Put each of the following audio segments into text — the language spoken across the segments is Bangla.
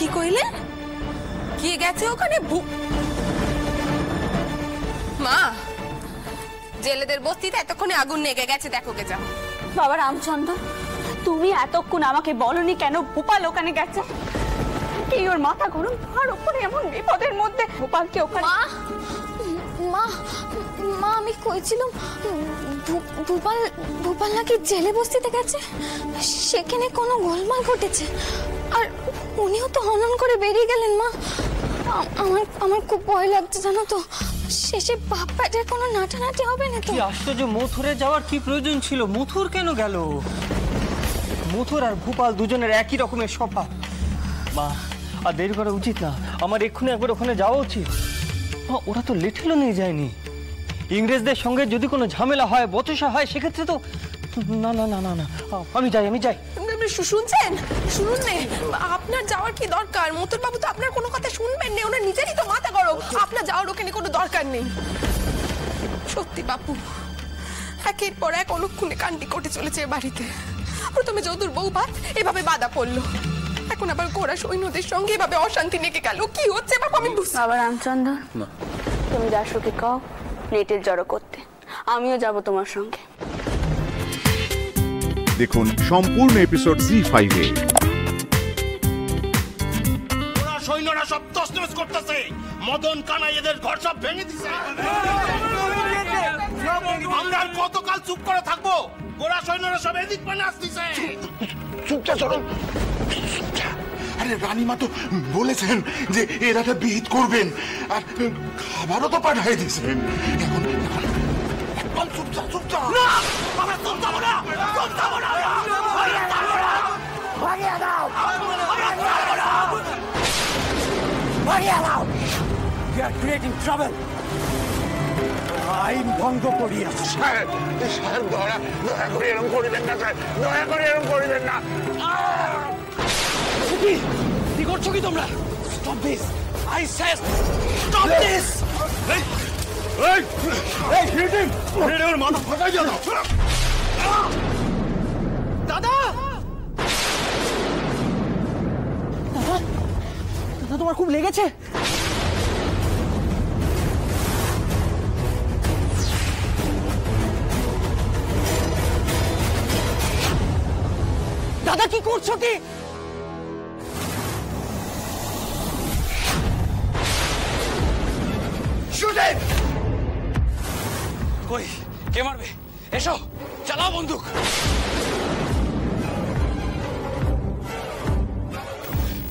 কি কইলে? কে গেছে ওখানে? মা, জেলেদের বস্তিতে এতক্ষণে আগুন লেগে গেছে, দেখো গে যাও। বাবা রামচন্দ্র, তুমি এতক্ষণ আমাকে বলনি কেন ভোপাল ওখানে গেছে? কি ওর মাথা গরম, আর ওখানে এমন বিপদের মধ্যে ভোপালকে ওখানে। মা মা আমি কইছিলাম ভোপাল নাকি জেলে বস্তিতে গেছে, সেখানে কোনো গোলমাল ঘটেছে, আর উনিও তো হনন করে বেরিয়ে গেলেন। মা আমার খুব ভয় লাগছে জানো তো, শেষে বাপ পেটের কোনো নাটানাটি হবে না তো? কি আশ্চর্য, মথুরে যাওয়ার কি প্রয়োজন ছিল? মথুর কেন গেল? মথুর আর ভোপাল দুজনের একই রকমের স্বভাব। মা, আর দেরি করা উচিত না, আমার এক্ষুনি একবার ওখানে যাওয়া উচিত। ওরা তো লিটলও নিয়ে যায়নি। ইংরেজদের সঙ্গে যদি কোনো ঝামেলা হয়, বচসা হয়, সেক্ষেত্রে তো না না না না না, আমি যাই। শুনছেন? শুনুন নে, আপনার যাওয়ার কি দরকার? মথুর বাবু তো আপনার কোনো কথা শুনবেন না, ওনার নিজেরই তো মাথা গরম। আপনার যাওয়ার ওখানে কোনো দরকার নেই। সত্যি বাপু, একের পর এক অনুক্ষণে কাণ্ডি ঘটে চলেছে বাড়িতে। প্রথমে যদুর বউ ভাত এভাবে বাধা পড়লো, এখন আবার গোরা সৈন্যদের সঙ্গে এভাবে অশান্তি লেগে গেল। কি হচ্ছে বাপু আমি বুঝতে। বাবা রামচন্দ্র, তুমি দাশুকে কও নেটের জড়ো করতে, আমিও যাব তোমার সঙ্গে। দেখুন সম্পূর্ণ এপিসোড জি5 এ। ওরা সৈন্যরা সব তছনছ করতেছে, মদন কানাই এদের ঘর সব ভেঙে দিছে। আমরা আর কতকাল চুপ করে থাকবো? ওরা সৈন্যরা সব এদিক মানে আসতেছে। চুপচাপ চলো। আরে রানীমা তো বলেছেন যে এরাটা বিহিত করবেন, আর খাবারও তো পাঠাই দিয়েছেন। এখন একদম চুপচাপ। না, আমরা চুপ যাবো না, চুপ যাবো না। ভাগিয়ে দাও। We are creating trouble. আইন ভঙ্গ করিয়াছে। সাহেব দয়া করে এরকম করিবেন না, স্যার দয়া করে এরকম করিবেন না। কি করছো কি তোমরা? Stop this! I said stop this! এই hit him! ওর মাথা ফাটাই গেল। দাদা, তোমার খুব লেগেছে? দাদা কি করছো কি? কই কে মারবে? এসো, চালাও বন্দুক।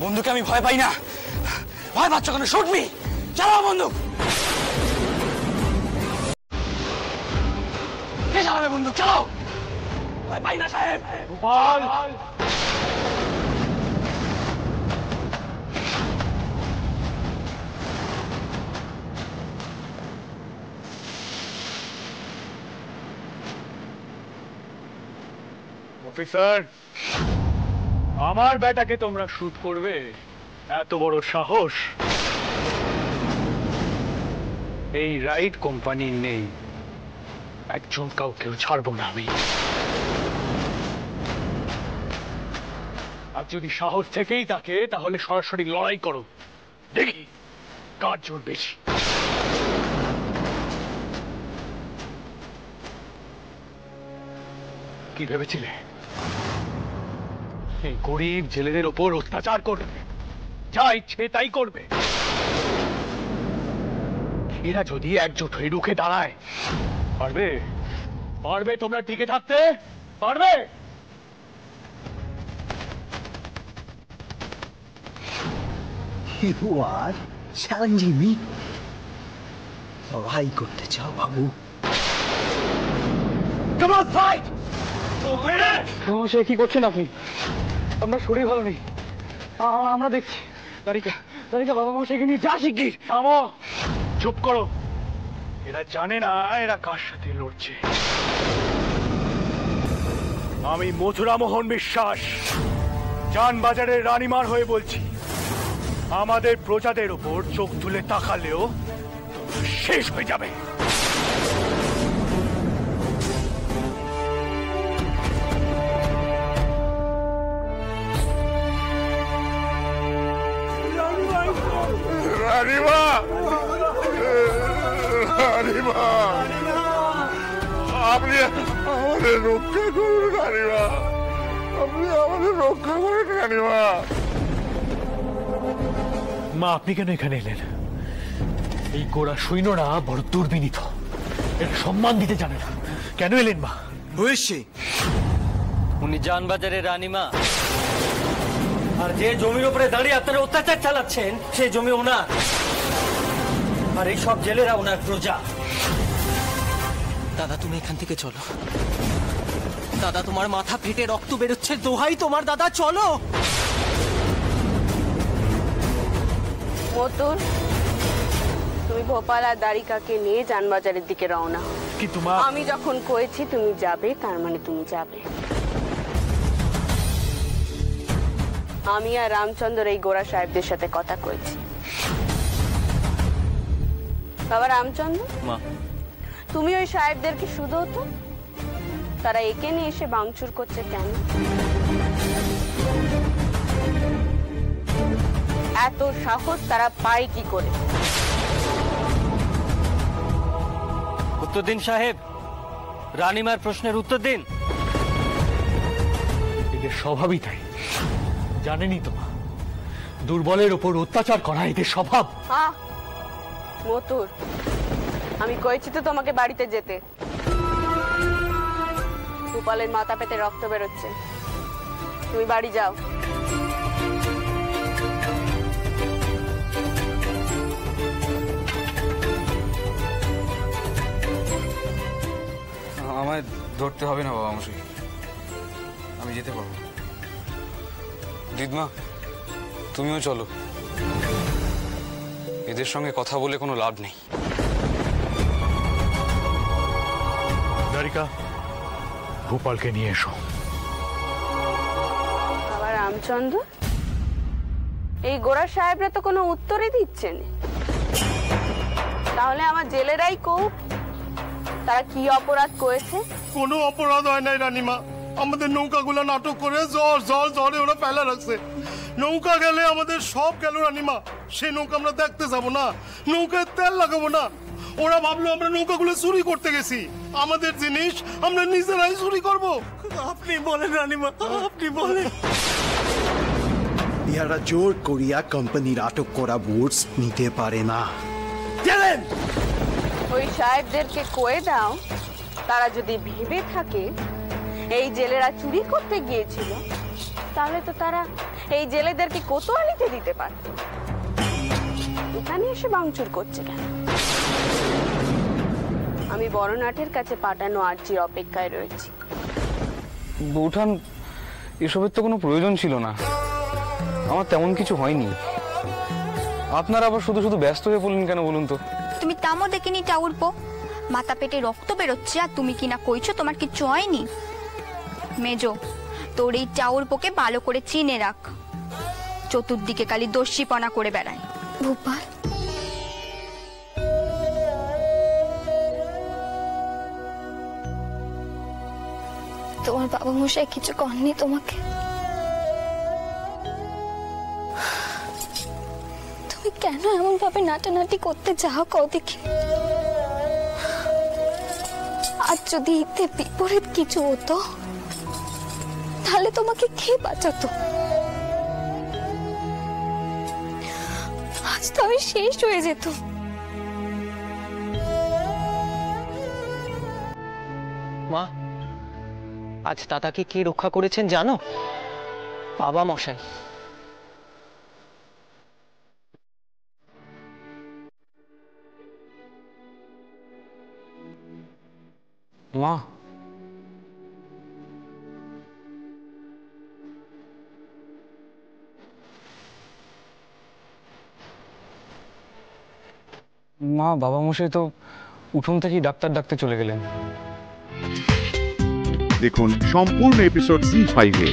বন্দুকে আমি ভয় পাই না। ভয় পাচ্ছ কেন? শুট মি, চালাও বন্দুক। কে চালাবে বন্দুক? চালাও। ভয় পাই না সাহেব। গোপাল, অফিসার, আমার বেটাকে তোমরা শুট করবে? এত বড় সাহস এই রাইট কোম্পানি নেই। একজন কাউকেও ছাড়বো না আমি। আর যদি সাহস থেকেই থাকে তাহলে সরাসরি লড়াই করো, দেখি কার জোর বেশি। কি ভেবেছিলে এই গরিব জেলেদের ওপর অত্যাচার করবে? যা ইচ্ছে তাই করবে? এরা যদি একজোট হয়ে রুখে দাঁড়ায়, পারবে? পারবে তোমরা টিকে থাকতে? পারবে? You are challenging me? লড়াই করতে চাও বাবু? Come on, fight! সে কি করছেন আপনি? আপনার শরীর ভালো নেই, আমরা দেখছি। দাঁড়িকা বাবা মা সেখানে যা শিগগির। থামো, চুপ করো। এরা জানে না এরা কার সাথে লড়ছে। আমি মথুরামোহন বিশ্বাস, জানবাজারের রানীমার হয়ে বলছি, আমাদের প্রজাদের উপর চোখ তুলে তাকালেও তোমরা শেষ হয়ে যাবে। রানীমা, রানীমা, আপনি আমাদের রক্ষা করুন রানীমা, আপনি আমাদের রক্ষা করুন রানীমা। মা, আপনি কেন এখানে এলেন? এই গোড়া সৈন্যরা বড় দুর্বিনীত, এর সম্মান দিতে জানে না। কেন এলেন মা? হয়েছে, উনি জানবাজারের রানীমা, আর যে জমির উপরে দাঁড়িয়ে আপনারা অত্যাচার চালাচ্ছেন সেই জমি ওনার, আর এই সব জেলেরা ওনার প্রজা। দাদা তুমি এখান থেকে চলো। দাদা তোমার মাথা ফেটে রক্ত বেরোচ্ছে, দোহাই তোমার দাদা চলো। মতুর, তুমি ভোপাল আর দারিকাকে নিয়ে জানবাজারের দিকে রওনা হও। কিন্তু মা, আমি যখন কয়েছি তুমি যাবে, তার মানে তুমি যাবে। আমি আর রামচন্দ্র এই গোড়া সাহেবদের সাথে কথা কয়েছি। বাবা রামচন্দ্র, মা, তুমি ওই সাহেবদেরকে শুধু তো তারা একে নিয়ে এসে ভাঙচুর করছে কেন? এত সাহস তারা পায় কি করে? উত্তর দিন সাহেব, রানীমার প্রশ্নের উত্তর দিন। এদের স্বভাবই তাই, জানেনই তো মা, দুর্বলের ওপর অত্যাচার করা এদের স্বভাব। মতুর, আমি কয়েছি তো তোমাকে বাড়িতে যেতে। গোপালের মাথা পেতে রক্ত বেরোচ্ছে, তুমি বাড়ি যাও। আমায় ধরতে হবে না বাবা মশাই, আমি যেতে পারবো। দিদমা তুমিও চলো, এদের সঙ্গে কথা বলে কোনো লাভ নেই। দারিকা, ভোপালকে নিয়ে এসো। আবার রামচন্দ্র, এই গোড়া সাহেবরা তো কোনো উত্তরই দিচ্ছে না। তাহলে আমার জেলেরাই কোপ, তারা কি অপরাধ করেছে? কোনো অপরাধ হয় নাই রানীমা, আমাদের নৌকাগুলো নাটক করে জ্বরে ওরা ফেলা রাখছে। নৌকা গেলে আমাদের সব গেল রানীমা, সেই নৌকা আমরা দেখতে যাবো না, নৌকায় তেল লাগাবো না। ওরা ভাবলো আমরা নৌকাগুলো চুরি করতে গেছি, আমাদের জিনিস আমরা নিজেরাই চুরি করব। আপনি বলেন রানীমা, আপনি বলেন। ইহারা জোর করিয়া কোম্পানির আটক করা বোটস নিতে পারে না। চলেন, ওই সাহেবদেরকে কয়ে দাও, তারা যদি ভেবে থাকে এই জেলেরা চুরি করতে গিয়েছিল, তাহলে তো তারা এই জেলেদেরকে কোতোয়ালিতে দিতে পারত। এখানে এসে ভাঙচুর করছে কেন? আমি বড়নাটের কাছে পাঠানো আর্জির অপেক্ষায় রয়েছি। বৌঠান, এসবের তো কোনো প্রয়োজন ছিল না, আমার তেমন কিছু হয়নি। আপনারা আবার শুধু শুধু ব্যস্ত হয়ে পড়লেন কেন বলুন তো? তুমি তামো দেখিনি টাউরপো, মাথা পেটে রক্ত বেরোচ্ছে আর তুমি কিনা কইছো তোমার কিচ্ছু হয়নি। মেজো, তোর এই টাউরপোকে ভালো করে চিনে রাখ, চতুর্দিকে খালি দস্যিপনা করে বেড়ায়। ভোপাল, তোমার বাবা মশাই কিছু করেননি তোমাকে? তুমি কেন এমন ভাবে নাটানাটি করতে চাও কও দেখি? আজ যদি এতে বিপরীত কিছু হতো, তাহলে তোমাকে কে বাঁচাতো? আজ তো আমি শেষ হয়ে যেত। মা, আজ দাদাকে কে রক্ষা করেছেন জানো? বাবা মশাই। মা, মা, বাবা মশাই তো উঠোন থেকেই ডাক্তার ডাকতে চলে গেলেন। দেখুন সম্পূর্ণ এপিসোড জি5-এ।